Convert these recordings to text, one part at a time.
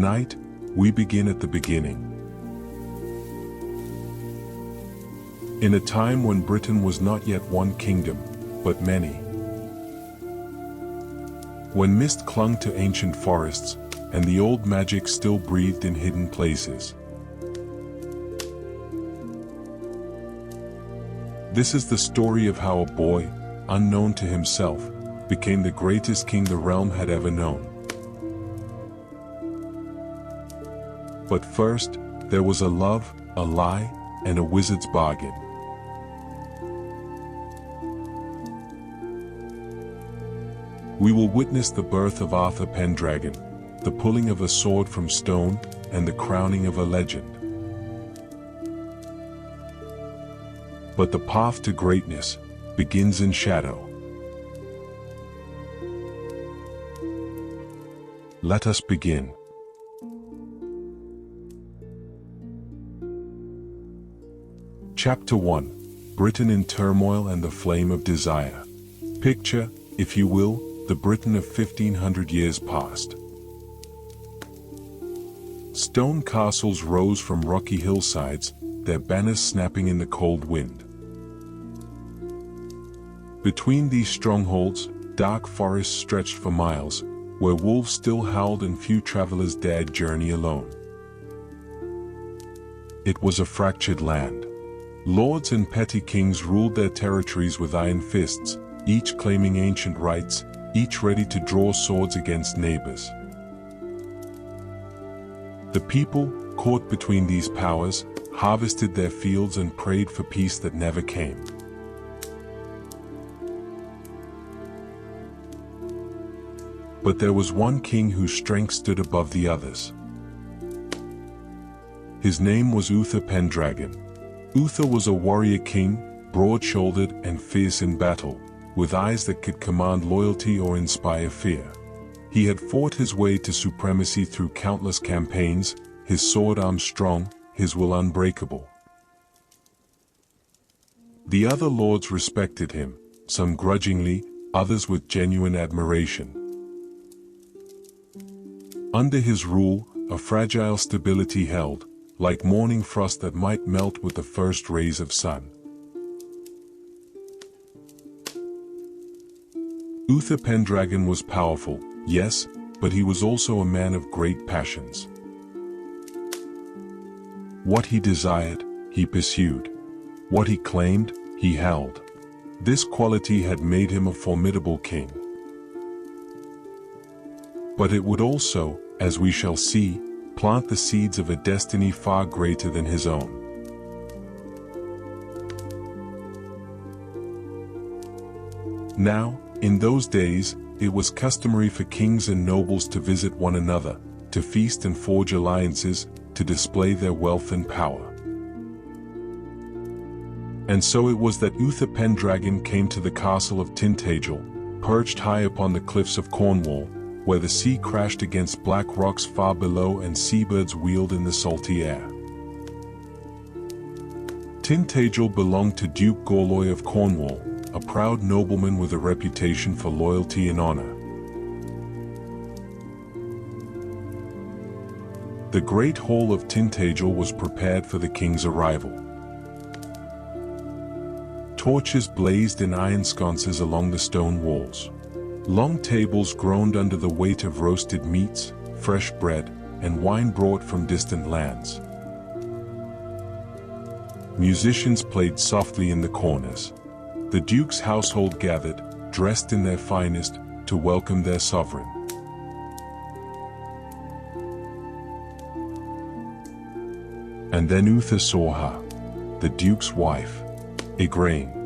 Tonight, we begin at the beginning. In a time when Britain was not yet one kingdom, but many. When mist clung to ancient forests, and the old magic still breathed in hidden places. This is the story of how a boy, unknown to himself, became the greatest king the realm had ever known. But first, there was a love, a lie, and a wizard's bargain. We will witness the birth of Arthur Pendragon, the pulling of a sword from stone, and the crowning of a legend. But the path to greatness begins in shadow. Let us begin. Chapter 1. Britain in Turmoil and the Flame of Desire. Picture, if you will, the Britain of 1500 years past. Stone castles rose from rocky hillsides, their banners snapping in the cold wind. Between these strongholds, dark forests stretched for miles, where wolves still howled and few travelers dared journey alone. It was a fractured land. Lords and petty kings ruled their territories with iron fists, each claiming ancient rights, each ready to draw swords against neighbors. The people, caught between these powers, harvested their fields and prayed for peace that never came. But there was one king whose strength stood above the others. His name was Uther Pendragon. Uther was a warrior king, broad-shouldered and fierce in battle, with eyes that could command loyalty or inspire fear. He had fought his way to supremacy through countless campaigns, his sword arm strong, his will unbreakable. The other lords respected him, some grudgingly, others with genuine admiration. Under his rule, a fragile stability held, like morning frost that might melt with the first rays of sun. Uther Pendragon was powerful, yes, but he was also a man of great passions. What he desired, he pursued. What he claimed, he held. This quality had made him a formidable king. But it would also, as we shall see, plant the seeds of a destiny far greater than his own. Now, in those days, it was customary for kings and nobles to visit one another, to feast and forge alliances, to display their wealth and power. And so it was that Uther Pendragon came to the castle of Tintagel, perched high upon the cliffs of Cornwall, where the sea crashed against black rocks far below and seabirds wheeled in the salty air. Tintagel belonged to Duke Gorloy of Cornwall, a proud nobleman with a reputation for loyalty and honor. The great hall of Tintagel was prepared for the king's arrival. Torches blazed in iron sconces along the stone walls. Long tables groaned under the weight of roasted meats, fresh bread, and wine brought from distant lands. Musicians played softly in the corners. The Duke's household gathered, dressed in their finest, to welcome their sovereign. And then Uther saw her, the Duke's wife, Igraine.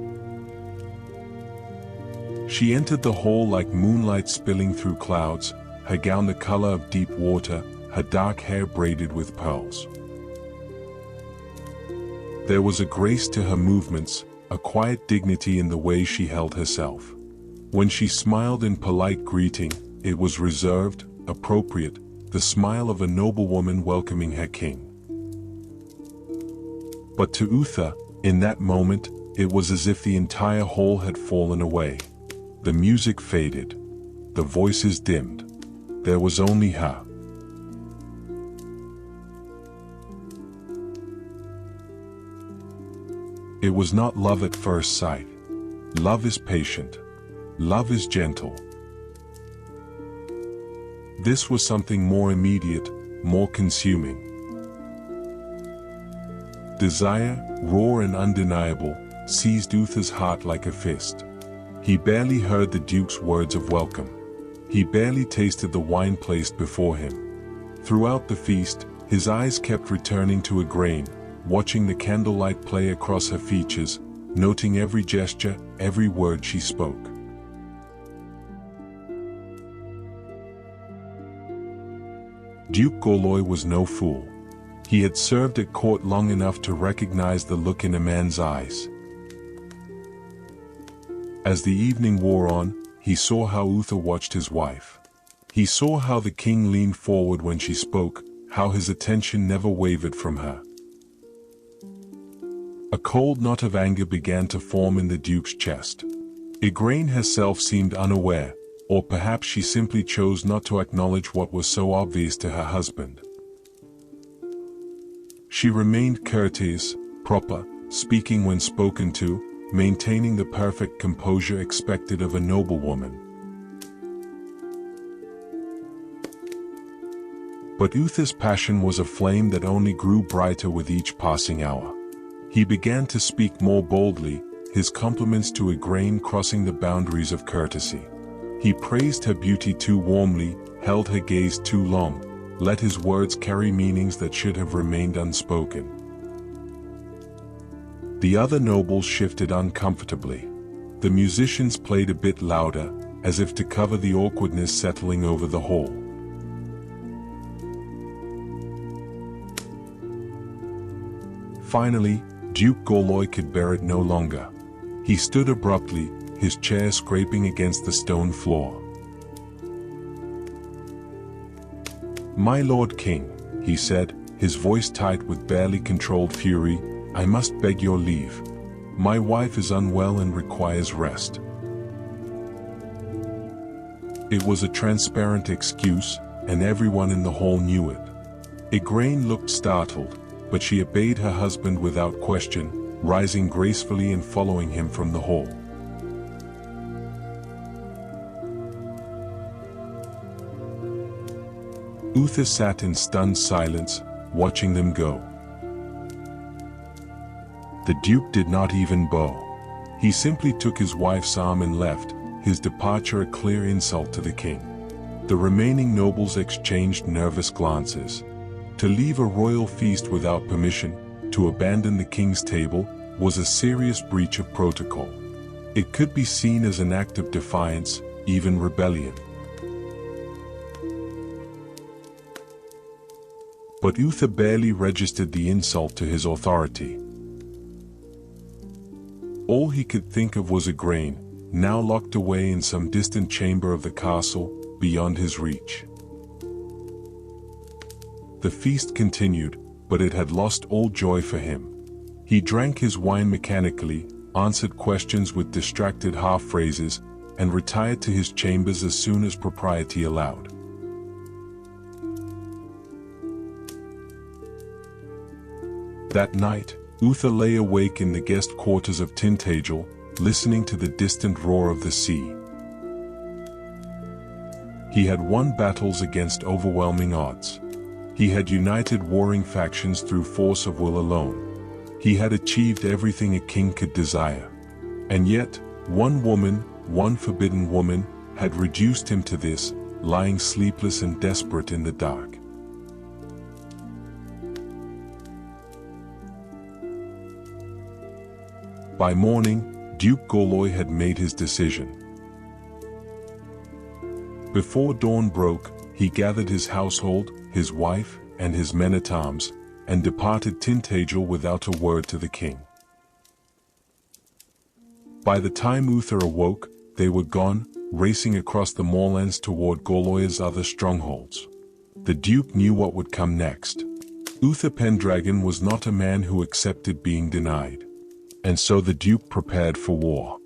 She entered the hall like moonlight spilling through clouds, her gown the color of deep water, her dark hair braided with pearls. There was a grace to her movements, a quiet dignity in the way she held herself. When she smiled in polite greeting, it was reserved, appropriate, the smile of a noblewoman welcoming her king. But to Uther, in that moment, it was as if the entire hall had fallen away. The music faded. The voices dimmed. There was only her. It was not love at first sight. Love is patient. Love is gentle. This was something more immediate, more consuming. Desire, raw and undeniable, seized Uther's heart like a fist. He barely heard the Duke's words of welcome. He barely tasted the wine placed before him. Throughout the feast, his eyes kept returning to Igraine, watching the candlelight play across her features, noting every gesture, every word she spoke. Duke Gorlois was no fool. He had served at court long enough to recognize the look in a man's eyes. As the evening wore on, he saw how Uther watched his wife. He saw how the king leaned forward when she spoke, how his attention never wavered from her. A cold knot of anger began to form in the Duke's chest. Igraine herself seemed unaware, or perhaps she simply chose not to acknowledge what was so obvious to her husband. She remained courteous, proper, speaking when spoken to, maintaining the perfect composure expected of a noblewoman. But Uther's passion was a flame that only grew brighter with each passing hour. He began to speak more boldly, his compliments to Igraine crossing the boundaries of courtesy. He praised her beauty too warmly, held her gaze too long, let his words carry meanings that should have remained unspoken. The other nobles shifted uncomfortably. The musicians played a bit louder, as if to cover the awkwardness settling over the hall. Finally, Duke Gorlois could bear it no longer. He stood abruptly, his chair scraping against the stone floor. "My Lord King," he said, his voice tight with barely controlled fury, "I must beg your leave. My wife is unwell and requires rest." It was a transparent excuse, and everyone in the hall knew it. Igraine looked startled, but she obeyed her husband without question, rising gracefully and following him from the hall. Uther sat in stunned silence, watching them go. The Duke did not even bow. He simply took his wife's arm and left, his departure a clear insult to the king. The remaining nobles exchanged nervous glances. To leave a royal feast without permission, to abandon the king's table, was a serious breach of protocol. It could be seen as an act of defiance, even rebellion. But Uther barely registered the insult to his authority. All he could think of was Igraine, now locked away in some distant chamber of the castle, beyond his reach. The feast continued, but it had lost all joy for him. He drank his wine mechanically, answered questions with distracted half-phrases, and retired to his chambers as soon as propriety allowed. That night, Uther lay awake in the guest quarters of Tintagel, listening to the distant roar of the sea. He had won battles against overwhelming odds. He had united warring factions through force of will alone. He had achieved everything a king could desire. And yet, one woman, one forbidden woman, had reduced him to this, lying sleepless and desperate in the dark. By morning, Duke Gorlois had made his decision. Before dawn broke, he gathered his household, his wife, and his men-at-arms, and departed Tintagel without a word to the king. By the time Uther awoke, they were gone, racing across the moorlands toward Gorlois' other strongholds. The Duke knew what would come next. Uther Pendragon was not a man who accepted being denied. And so the Duke prepared for war.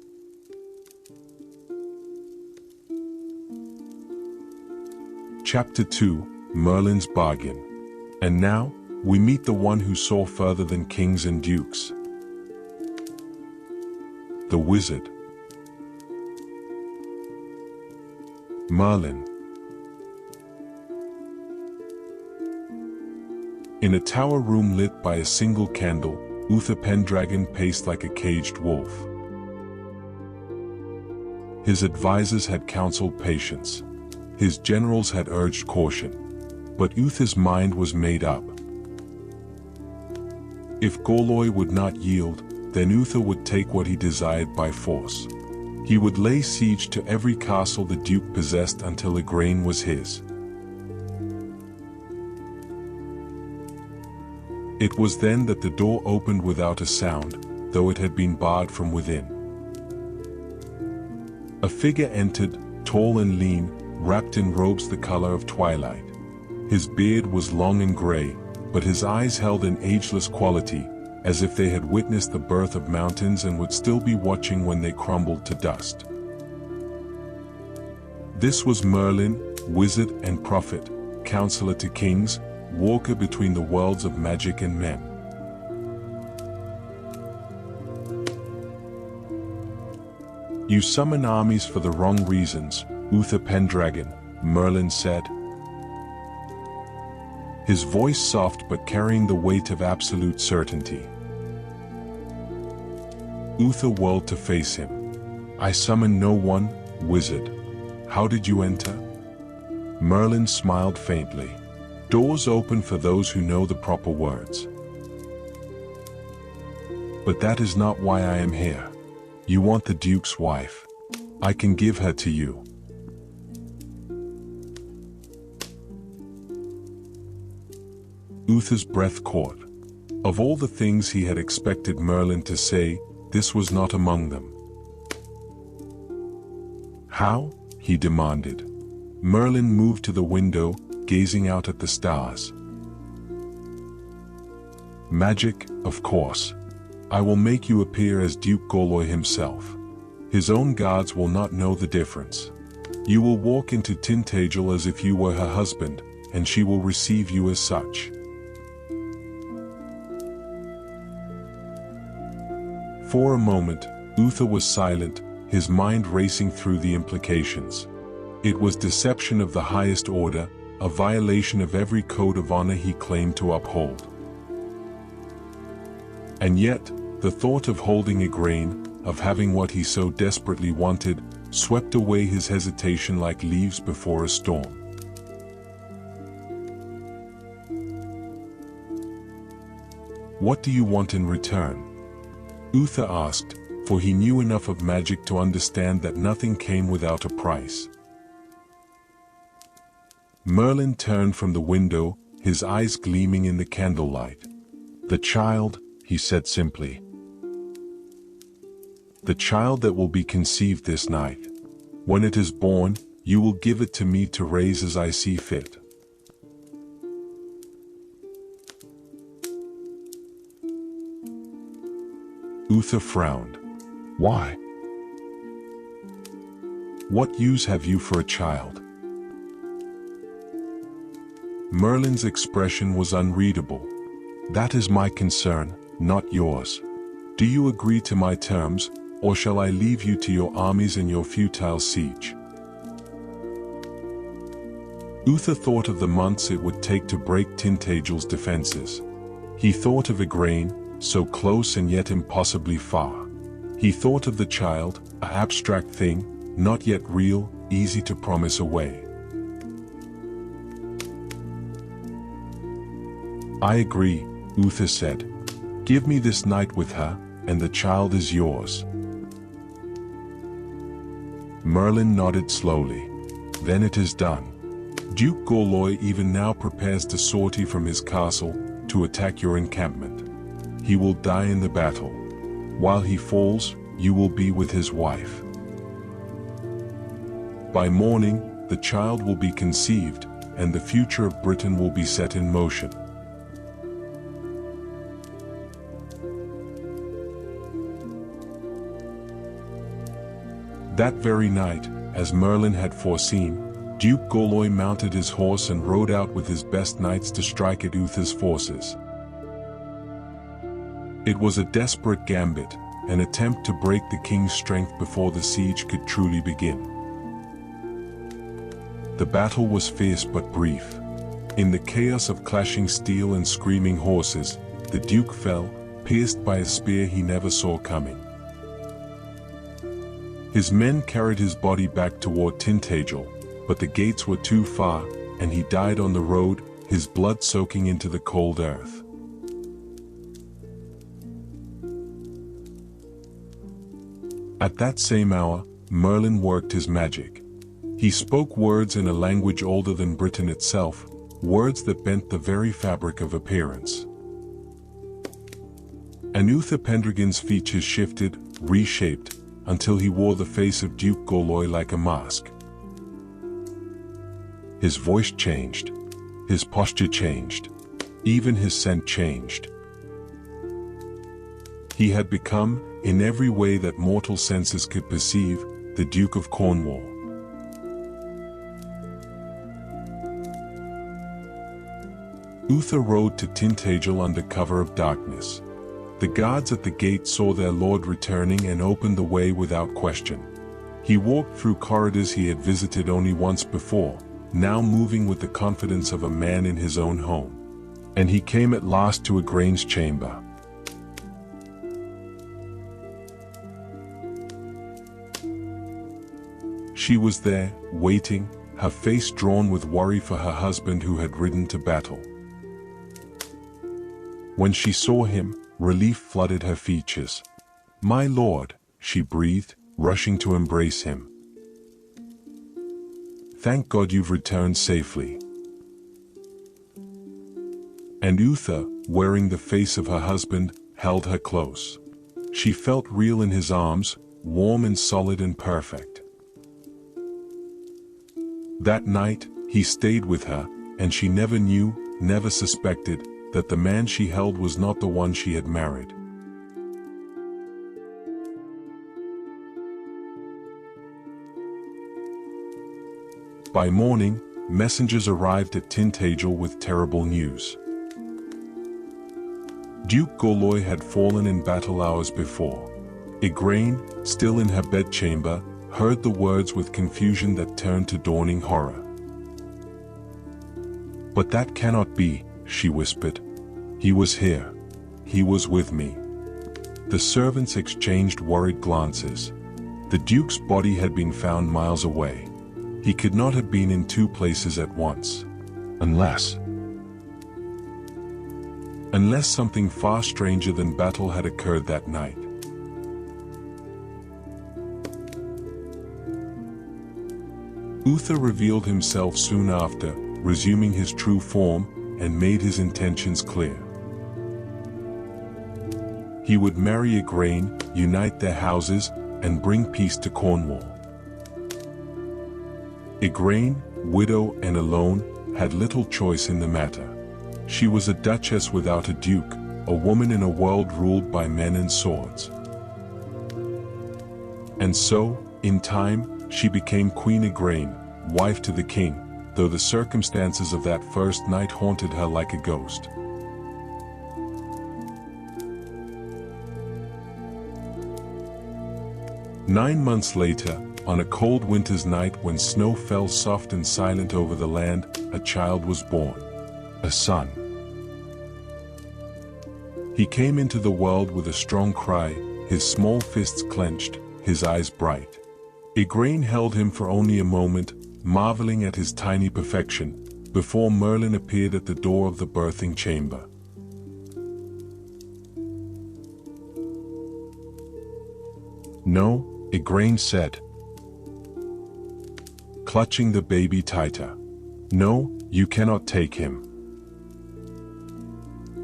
Chapter 2, Merlin's Bargain. And now, we meet the one who saw further than kings and dukes. The wizard. Merlin. In a tower room lit by a single candle, Uther Pendragon paced like a caged wolf. His advisors had counseled patience. His generals had urged caution. But Uther's mind was made up. If Gorloy would not yield, then Uther would take what he desired by force. He would lay siege to every castle the Duke possessed until Igraine was his. It was then that the door opened without a sound, though it had been barred from within. A figure entered, tall and lean, wrapped in robes the color of twilight. His beard was long and gray, but his eyes held an ageless quality, as if they had witnessed the birth of mountains and would still be watching when they crumbled to dust. This was Merlin, wizard and prophet, counselor to kings, walker between the worlds of magic and men. You summon armies for the wrong reasons, Uther Pendragon, Merlin said. His voice soft but carrying the weight of absolute certainty. Uther whirled to face him. I summon no one, wizard. How did you enter? Merlin smiled faintly. Doors open for those who know the proper words. But that is not why I am here. You want the Duke's wife. I can give her to you. Uther's breath caught. Of all the things he had expected Merlin to say, this was not among them. How? He demanded. Merlin moved to the window, gazing out at the stars. Magic, of course. I will make you appear as Duke Gorloy himself. His own guards will not know the difference. You will walk into Tintagel as if you were her husband, and she will receive you as such. For a moment, Uther was silent, his mind racing through the implications. It was deception of the highest order, a violation of every code of honor he claimed to uphold. And yet, the thought of holding Igraine, of having what he so desperately wanted, swept away his hesitation like leaves before a storm. What do you want in return? Uther asked, for he knew enough of magic to understand that nothing came without a price. Merlin turned from the window, his eyes gleaming in the candlelight. The child, he said simply. The child that will be conceived this night. When it is born, you will give it to me to raise as I see fit. Uther frowned. Why? What use have you for a child? Merlin's expression was unreadable. That is my concern, not yours. Do you agree to my terms, or shall I leave you to your armies and your futile siege? Uther thought of the months it would take to break Tintagel's defenses. He thought of Igraine, so close and yet impossibly far. He thought of the child, an abstract thing, not yet real, easy to promise away. I agree, Uther said. Give me this night with her, and the child is yours. Merlin nodded slowly. Then it is done. Duke Gorloy even now prepares to sortie from his castle, to attack your encampment. He will die in the battle. While he falls, you will be with his wife. By morning, the child will be conceived, and the future of Britain will be set in motion. That very night, as Merlin had foreseen, Duke Gorloy mounted his horse and rode out with his best knights to strike at Uther's forces. It was a desperate gambit, an attempt to break the king's strength before the siege could truly begin. The battle was fierce but brief. In the chaos of clashing steel and screaming horses, the duke fell, pierced by a spear he never saw coming. His men carried his body back toward Tintagel, but the gates were too far, and he died on the road, his blood soaking into the cold earth. At that same hour, Merlin worked his magic. He spoke words in a language older than Britain itself, words that bent the very fabric of appearance. And Uther Pendragon's features shifted, reshaped, until he wore the face of Duke Gorloy like a mask. His voice changed. His posture changed. Even his scent changed. He had become, in every way that mortal senses could perceive, the Duke of Cornwall. Uther rode to Tintagel under cover of darkness. The guards at the gate saw their lord returning and opened the way without question. He walked through corridors he had visited only once before, now moving with the confidence of a man in his own home. And he came at last to Igraine's chamber. She was there, waiting, her face drawn with worry for her husband who had ridden to battle. When she saw him, relief flooded her features. "My lord," she breathed, rushing to embrace him. "Thank God you've returned safely." And Uther, wearing the face of her husband, held her close. She felt real in his arms, warm and solid and perfect. That night, he stayed with her, and she never knew, never suspected, that the man she held was not the one she had married. By morning, messengers arrived at Tintagel with terrible news. Duke Gorloy had fallen in battle hours before. Igraine, still in her bedchamber, heard the words with confusion that turned to dawning horror. "But that cannot be," she whispered. "He was here. He was with me." The servants exchanged worried glances. The Duke's body had been found miles away. He could not have been in two places at once. Unless something far stranger than battle had occurred that night. Uther revealed himself soon after, resuming his true form, and made his intentions clear. He would marry Igraine, unite their houses, and bring peace to Cornwall. Igraine, widow and alone, had little choice in the matter. She was a duchess without a duke, a woman in a world ruled by men and swords. And so, in time, she became Queen Igraine, wife to the king, though the circumstances of that first night haunted her like a ghost. Nine months later, on a cold winter's night when snow fell soft and silent over the land, a child was born. A son. He came into the world with a strong cry, his small fists clenched, his eyes bright. Igraine held him for only a moment, marveling at his tiny perfection, before Merlin appeared at the door of the birthing chamber. "No," Igraine said, clutching the baby tighter. "No, you cannot take him.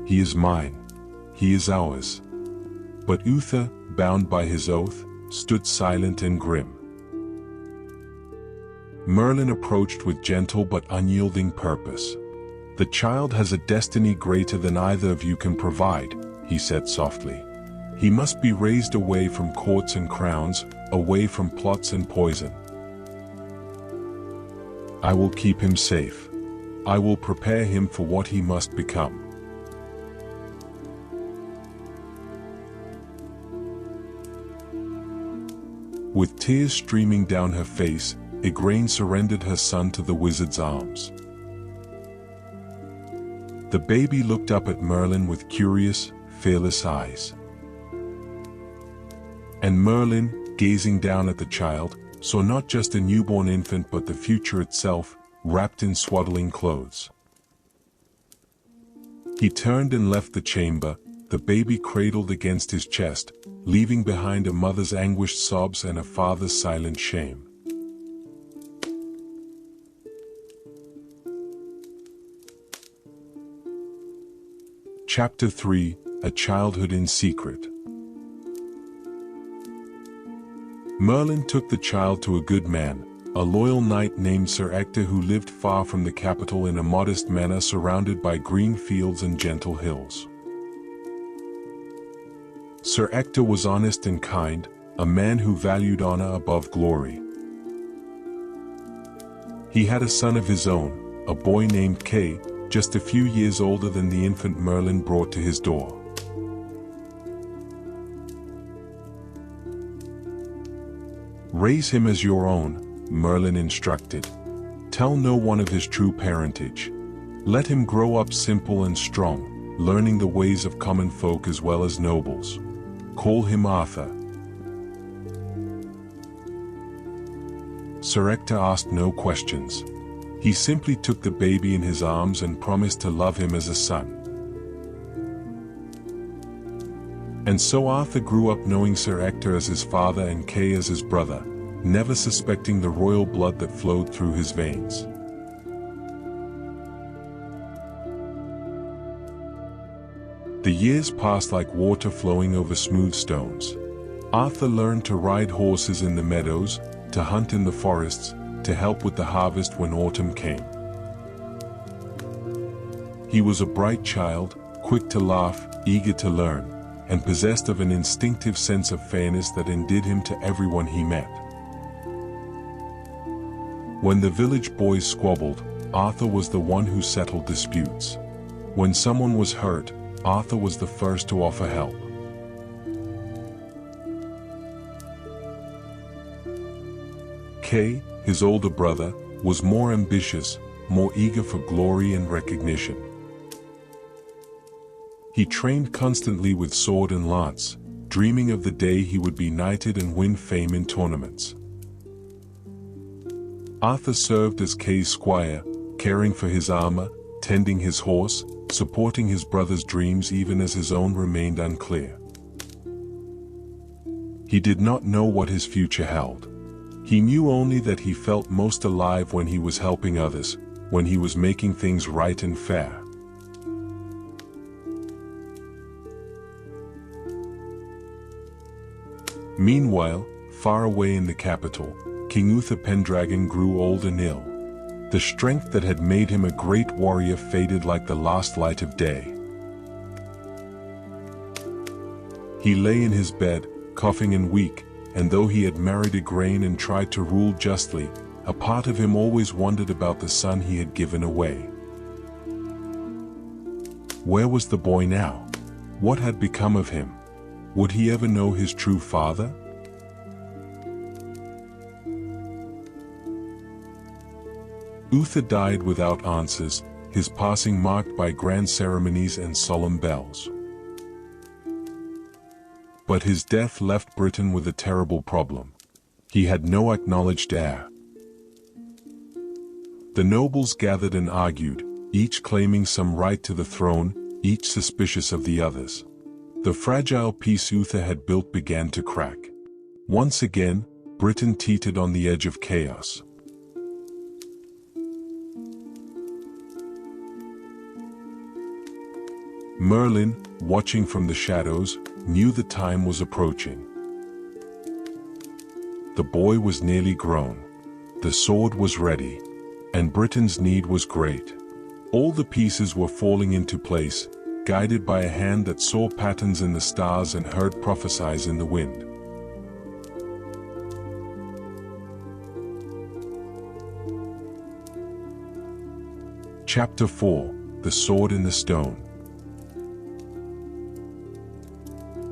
He is mine. He is ours." But Uther, bound by his oath, stood silent and grim. Merlin approached with gentle but unyielding purpose. "The child has a destiny greater than either of you can provide," he said softly. "He must be raised away from courts and crowns, away from plots and poison. I will keep him safe. I will prepare him for what he must become." With tears streaming down her face, Igraine surrendered her son to the wizard's arms. The baby looked up at Merlin with curious, fearless eyes. And Merlin, gazing down at the child, saw not just a newborn infant but the future itself, wrapped in swaddling clothes. He turned and left the chamber, the baby cradled against his chest, leaving behind a mother's anguished sobs and a father's silent shame. Chapter 3: A Childhood in Secret. Merlin took the child to a good man, a loyal knight named Sir Ector, who lived far from the capital in a modest manor surrounded by green fields and gentle hills. Sir Ector was honest and kind, a man who valued honor above glory. He had a son of his own, a boy named Kay, just a few years older than the infant Merlin brought to his door. "Raise him as your own," Merlin instructed. "Tell no one of his true parentage. Let him grow up simple and strong, learning the ways of common folk as well as nobles. Call him Arthur." Sir Ector asked no questions. He simply took the baby in his arms and promised to love him as a son. And so Arthur grew up knowing Sir Ector as his father and Kay as his brother, never suspecting the royal blood that flowed through his veins. The years passed like water flowing over smooth stones. Arthur learned to ride horses in the meadows, to hunt in the forests, to help with the harvest when autumn came. He was a bright child, quick to laugh, eager to learn, and possessed of an instinctive sense of fairness that endeared him to everyone he met. When the village boys squabbled, Arthur was the one who settled disputes. When someone was hurt, Arthur was the first to offer help. Kay, his older brother, was more ambitious, more eager for glory and recognition. He trained constantly with sword and lance, dreaming of the day he would be knighted and win fame in tournaments. Arthur served as Kay's squire, caring for his armor, tending his horse, supporting his brother's dreams even as his own remained unclear. He did not know what his future held. He knew only that he felt most alive when he was helping others, when he was making things right and fair. Meanwhile, far away in the capital, King Uther Pendragon grew old and ill. The strength that had made him a great warrior faded like the last light of day. He lay in his bed, coughing and weak, and though he had married Igraine and tried to rule justly, a part of him always wondered about the son he had given away. Where was the boy now? What had become of him? Would he ever know his true father? Uther died without answers, his passing marked by grand ceremonies and solemn bells. But his death left Britain with a terrible problem. He had no acknowledged heir. The nobles gathered and argued, each claiming some right to the throne, each suspicious of the others. The fragile peace Uther had built began to crack. Once again, Britain teetered on the edge of chaos. Merlin, watching from the shadows, knew the time was approaching. The boy was nearly grown. The sword was ready. And Britain's need was great. All the pieces were falling into place, guided by a hand that saw patterns in the stars and heard prophecies in the wind. Chapter 4: The Sword in the Stone.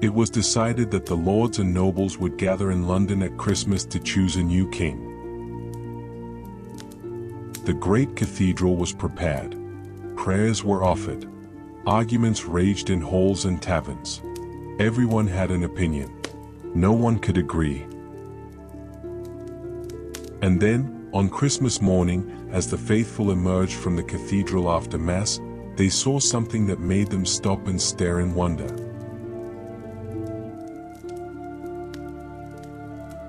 It was decided that the lords and nobles would gather in London at Christmas to choose a new king. The great cathedral was prepared. Prayers were offered. Arguments raged in halls and taverns. Everyone had an opinion. No one could agree. And then, on Christmas morning, as the faithful emerged from the cathedral after Mass, they saw something that made them stop and stare in wonder.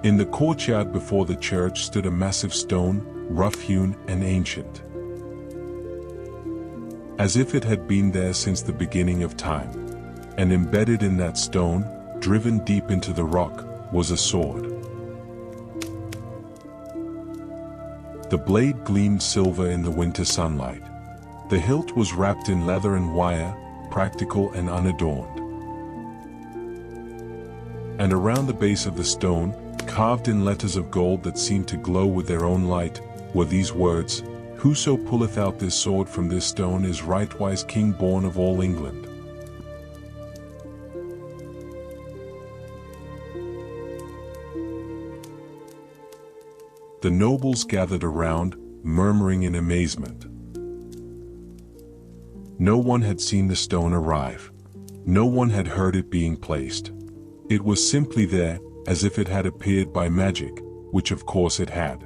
In the courtyard before the church stood a massive stone, rough-hewn and ancient. As if it had been there since the beginning of time. And embedded in that stone, driven deep into the rock, was a sword. The blade gleamed silver in the winter sunlight. The hilt was wrapped in leather and wire, practical and unadorned. And around the base of the stone, carved in letters of gold that seemed to glow with their own light, were these words, "Whoso pulleth out this sword from this stone is rightwise king born of all England." The nobles gathered around, murmuring in amazement. No one had seen the stone arrive. No one had heard it being placed. It was simply there, as if it had appeared by magic, which of course it had.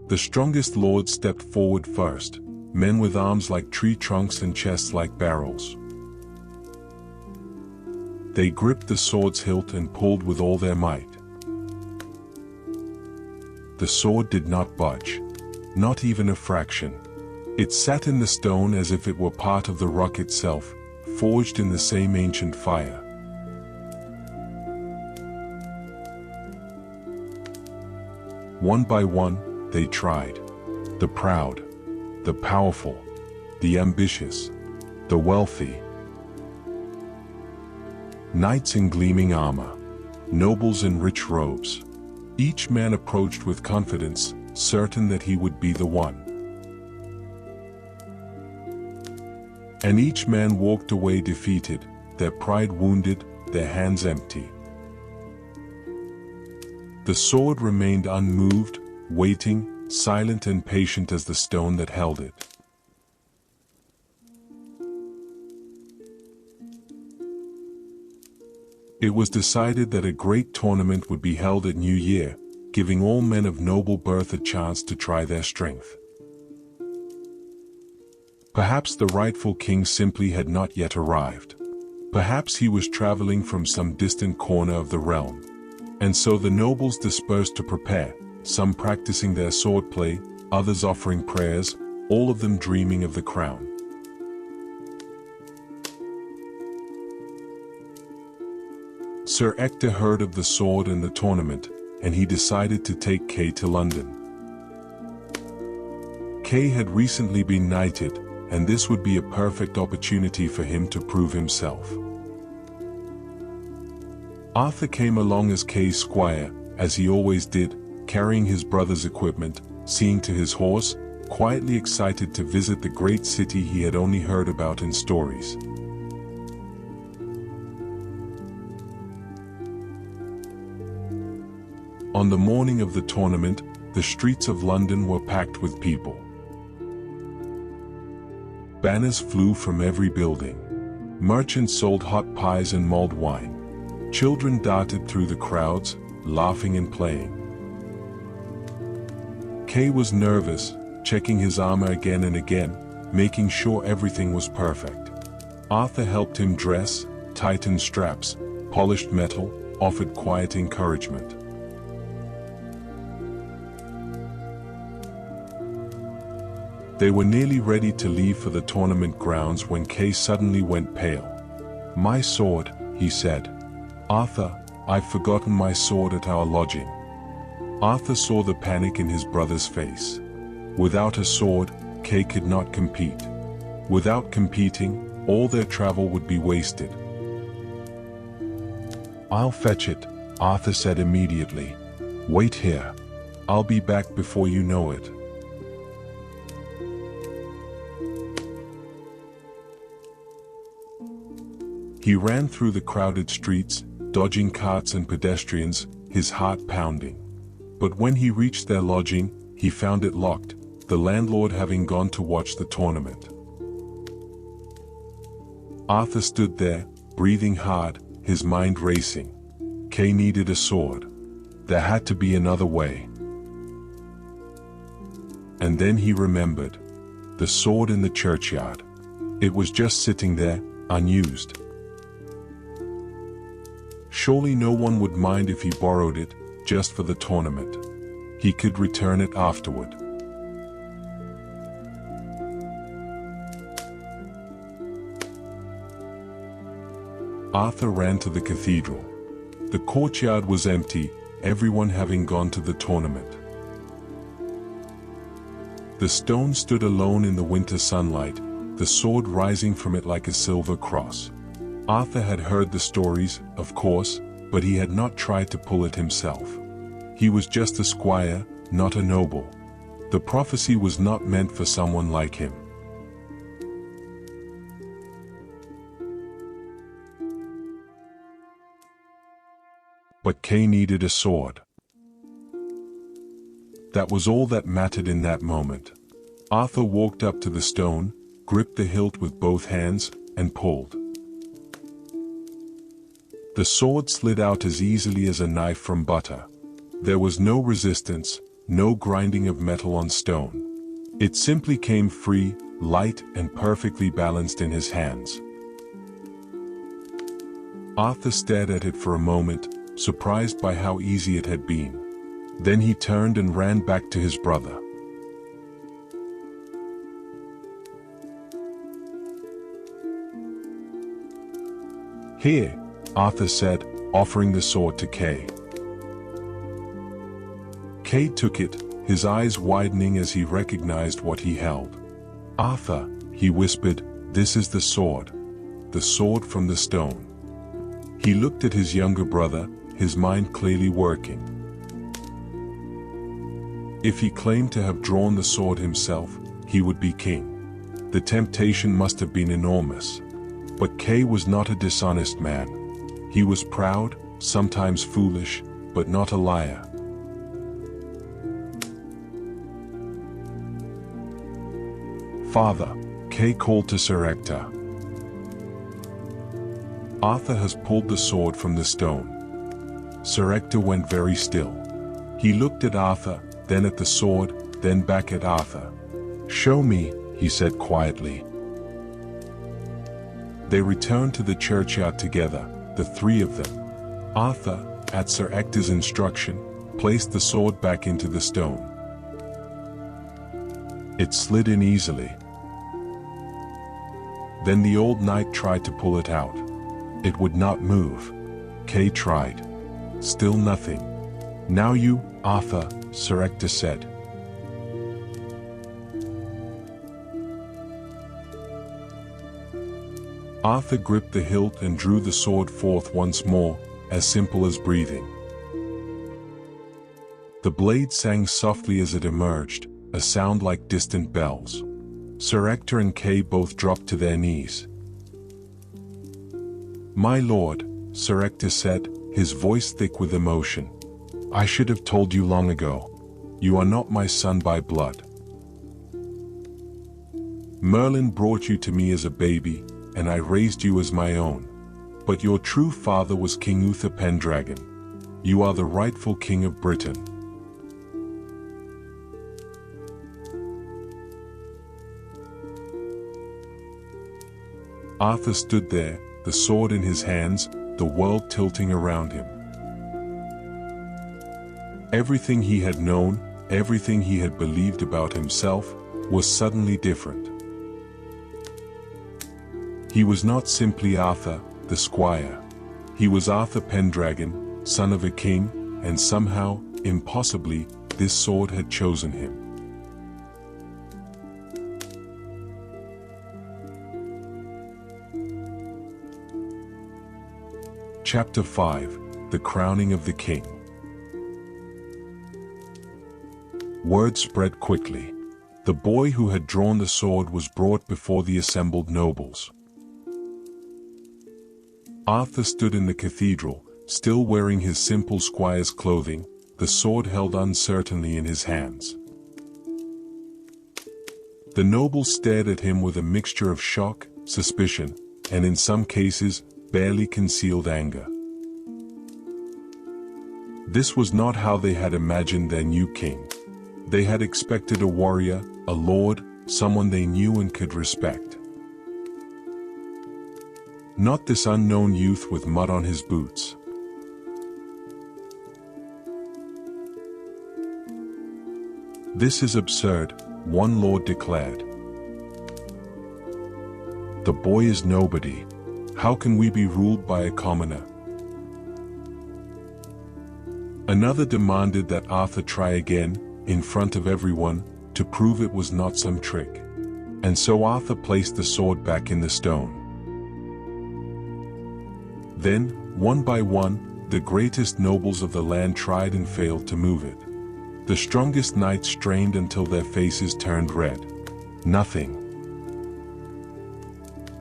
The strongest lords stepped forward first, men with arms like tree trunks and chests like barrels. They gripped the sword's hilt and pulled with all their might. The sword did not budge, not even a fraction. It sat in the stone as if it were part of the rock itself, forged in the same ancient fire. One by one, they tried. The proud, the powerful, the ambitious, the wealthy. Knights in gleaming armor, nobles in rich robes. Each man approached with confidence, certain that he would be the one. And each man walked away defeated, their pride wounded, their hands empty. The sword remained unmoved, waiting, silent and patient as the stone that held it. It was decided that a great tournament would be held at New Year, giving all men of noble birth a chance to try their strength. Perhaps the rightful king simply had not yet arrived. Perhaps he was traveling from some distant corner of the realm. And so the nobles dispersed to prepare, some practicing their swordplay, others offering prayers, all of them dreaming of the crown. Sir Ector heard of the sword and the tournament, and he decided to take Kay to London. Kay had recently been knighted, and this would be a perfect opportunity for him to prove himself. Arthur came along as Kay's squire, as he always did, carrying his brother's equipment, seeing to his horse, quietly excited to visit the great city he had only heard about in stories. On the morning of the tournament, the streets of London were packed with people. Banners flew from every building. Merchants sold hot pies and mulled wine. Children darted through the crowds, laughing and playing. Kay was nervous, checking his armor again and again, making sure everything was perfect. Arthur helped him dress, tightened straps, polished metal, offered quiet encouragement. They were nearly ready to leave for the tournament grounds when Kay suddenly went pale. "My sword," he said. "Arthur, I've forgotten my sword at our lodging." Arthur saw the panic in his brother's face. Without a sword, Kay could not compete. Without competing, all their travel would be wasted. "I'll fetch it," Arthur said immediately. "Wait here. I'll be back before you know it." He ran through the crowded streets, dodging carts and pedestrians, his heart pounding. But when he reached their lodging, he found it locked, the landlord having gone to watch the tournament. Arthur stood there, breathing hard, his mind racing. Kay needed a sword. There had to be another way. And then he remembered. The sword in the churchyard. It was just sitting there, unused. Surely no one would mind if he borrowed it, just for the tournament. He could return it afterward. Arthur ran to the cathedral. The courtyard was empty, everyone having gone to the tournament. The stone stood alone in the winter sunlight, the sword rising from it like a silver cross. Arthur had heard the stories, of course, but he had not tried to pull it himself. He was just a squire, not a noble. The prophecy was not meant for someone like him. But Kay needed a sword. That was all that mattered in that moment. Arthur walked up to the stone, gripped the hilt with both hands, and pulled. The sword slid out as easily as a knife from butter. There was no resistance, no grinding of metal on stone. It simply came free, light, and perfectly balanced in his hands. Arthur stared at it for a moment, surprised by how easy it had been. Then he turned and ran back to his brother. "Here," Arthur said, offering the sword to Kay. Kay took it, his eyes widening as he recognized what he held. "Arthur," he whispered, "this is the sword from the stone." He looked at his younger brother, his mind clearly working. If he claimed to have drawn the sword himself, he would be king. The temptation must have been enormous. But Kay was not a dishonest man. He was proud, sometimes foolish, but not a liar. "Father," Kay called to Sir Ector. "Arthur has pulled the sword from the stone." Sir Ector went very still. He looked at Arthur, then at the sword, then back at Arthur. "Show me," he said quietly. They returned to the churchyard together, the three of them. Arthur, at Sir Ector's instruction, placed the sword back into the stone. It slid in easily. Then the old knight tried to pull it out. It would not move. Kay tried. Still nothing. "Now you, Arthur," Sir Ector said. Arthur gripped the hilt and drew the sword forth once more, as simple as breathing. The blade sang softly as it emerged, a sound like distant bells. Sir Ector and Kay both dropped to their knees. "My lord," Sir Ector said, his voice thick with emotion, "I should have told you long ago. You are not my son by blood. Merlin brought you to me as a baby, and I raised you as my own. But your true father was King Uther Pendragon. You are the rightful king of Britain." Arthur stood there, the sword in his hands, the world tilting around him. Everything he had known, everything he had believed about himself, was suddenly different. He was not simply Arthur, the squire. He was Arthur Pendragon, son of a king, and somehow, impossibly, this sword had chosen him. Chapter 5: The Crowning of the King. Word spread quickly. The boy who had drawn the sword was brought before the assembled nobles. Arthur stood in the cathedral, still wearing his simple squire's clothing, the sword held uncertainly in his hands. The nobles stared at him with a mixture of shock, suspicion, and in some cases, barely concealed anger. This was not how they had imagined their new king. They had expected a warrior, a lord, someone they knew and could respect. Not this unknown youth with mud on his boots. "This is absurd," one lord declared. "The boy is nobody. How can we be ruled by a commoner?" Another demanded that Arthur try again, in front of everyone, to prove it was not some trick. And so Arthur placed the sword back in the stone. Then, one by one, the greatest nobles of the land tried and failed to move it. The strongest knights strained until their faces turned red. Nothing.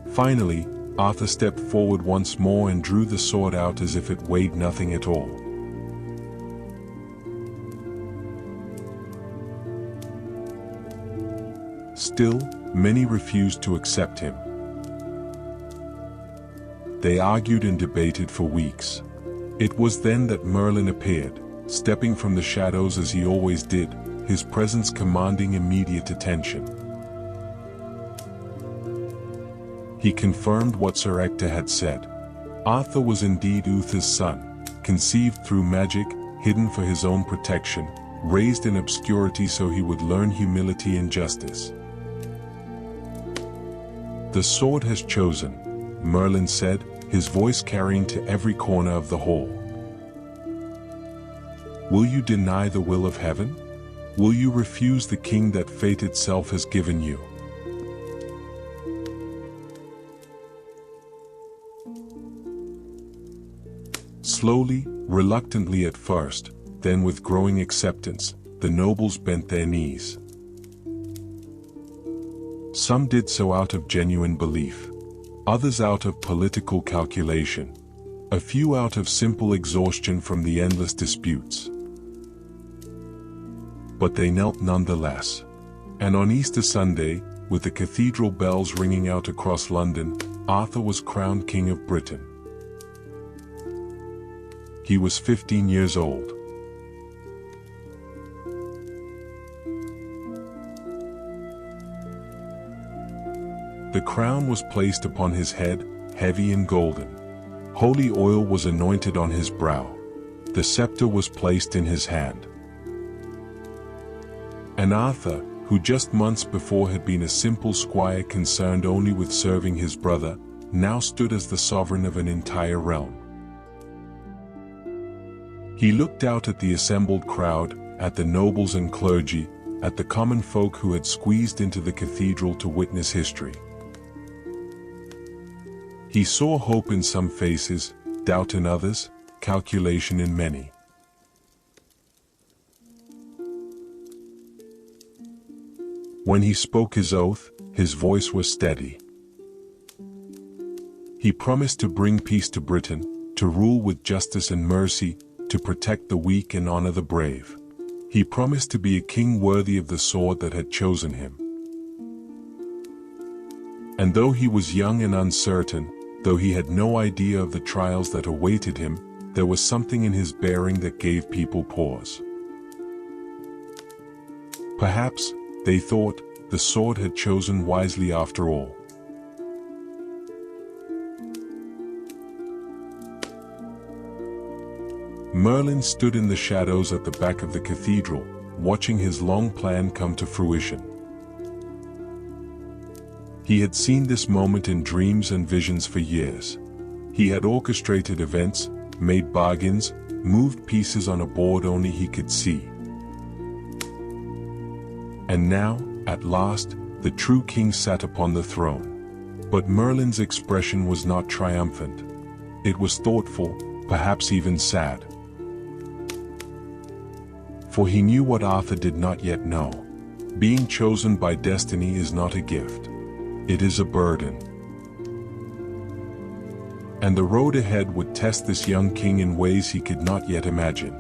Finally, Arthur stepped forward once more and drew the sword out as if it weighed nothing at all. Still, many refused to accept him. They argued and debated for weeks. It was then that Merlin appeared, stepping from the shadows as he always did, his presence commanding immediate attention. He confirmed what Sir Ector had said. Arthur was indeed Uther's son, conceived through magic, hidden for his own protection, raised in obscurity so he would learn humility and justice. "The sword has chosen," Merlin said, his voice carrying to every corner of the hall. "Will you deny the will of heaven? Will you refuse the king that fate itself has given you?" Slowly, reluctantly at first, then with growing acceptance, the nobles bent their knees. Some did so out of genuine belief, others out of political calculation, a few out of simple exhaustion from the endless disputes. But they knelt nonetheless. And on Easter Sunday, with the cathedral bells ringing out across London, Arthur was crowned King of Britain. He was 15 years old. The crown was placed upon his head, heavy and golden. Holy oil was anointed on his brow. The scepter was placed in his hand. And Arthur, who just months before had been a simple squire concerned only with serving his brother, now stood as the sovereign of an entire realm. He looked out at the assembled crowd, at the nobles and clergy, at the common folk who had squeezed into the cathedral to witness history. He saw hope in some faces, doubt in others, calculation in many. When he spoke his oath, his voice was steady. He promised to bring peace to Britain, to rule with justice and mercy, to protect the weak and honor the brave. He promised to be a king worthy of the sword that had chosen him. And though he was young and uncertain, though he had no idea of the trials that awaited him, there was something in his bearing that gave people pause. Perhaps, they thought, the sword had chosen wisely after all. Merlin stood in the shadows at the back of the cathedral, watching his long plan come to fruition. He had seen this moment in dreams and visions for years. He had orchestrated events, made bargains, moved pieces on a board only he could see. And now, at last, the true king sat upon the throne. But Merlin's expression was not triumphant. It was thoughtful, perhaps even sad. For he knew what Arthur did not yet know. Being chosen by destiny is not a gift. It is a burden. and the road ahead would test this young king in ways he could not yet imagine.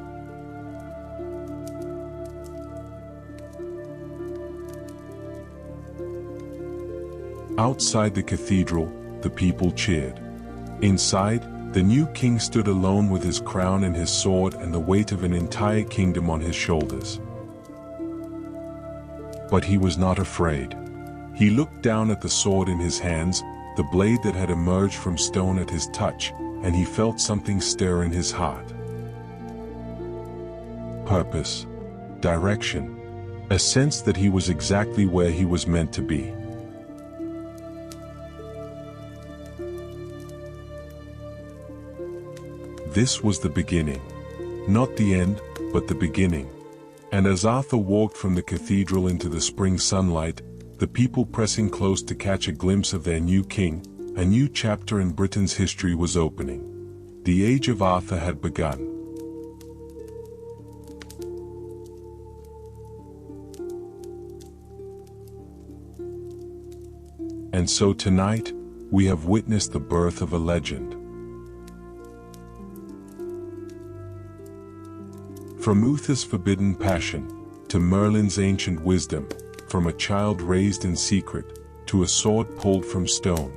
Outside the cathedral, the people cheered. Inside, the new king stood alone with his crown and his sword and the weight of an entire kingdom on his shoulders. But he was not afraid. He looked down at the sword in his hands, the blade that had emerged from stone at his touch, and he felt something stir in his heart. Purpose, direction, a sense that he was exactly where he was meant to be. This was the beginning. Not the end, but the beginning. And as Arthur walked from the cathedral into the spring sunlight, the people pressing close to catch a glimpse of their new king, a new chapter in Britain's history was opening. The age of Arthur had begun. And so tonight, we have witnessed the birth of a legend. From Uther's forbidden passion, to Merlin's ancient wisdom, from a child raised in secret, to a sword pulled from stone.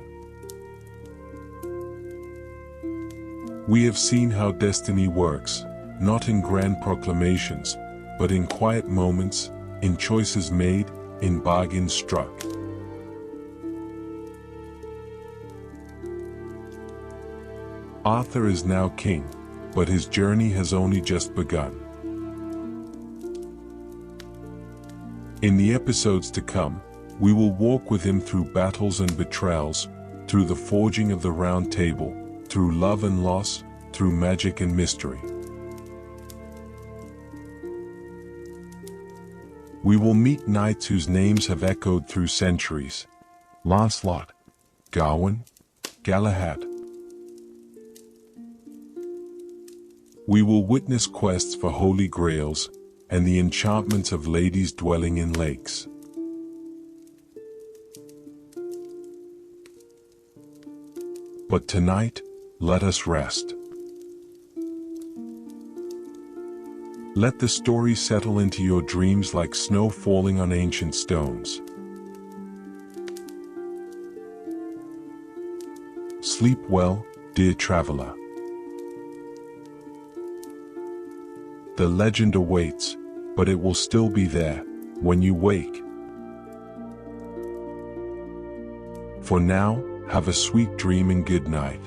We have seen how destiny works, not in grand proclamations, but in quiet moments, in choices made, in bargains struck. Arthur is now king, but his journey has only just begun. In the episodes to come, we will walk with him through battles and betrayals, through the forging of the Round Table, through love and loss, through magic and mystery. We will meet knights whose names have echoed through centuries: Lancelot, Gawain, Galahad. We will witness quests for holy grails, and the enchantments of ladies dwelling in lakes. But tonight, let us rest. Let the story settle into your dreams like snow falling on ancient stones. Sleep well, dear traveler. The legend awaits, but it will still be there when you wake. For now, have a sweet dream and good night.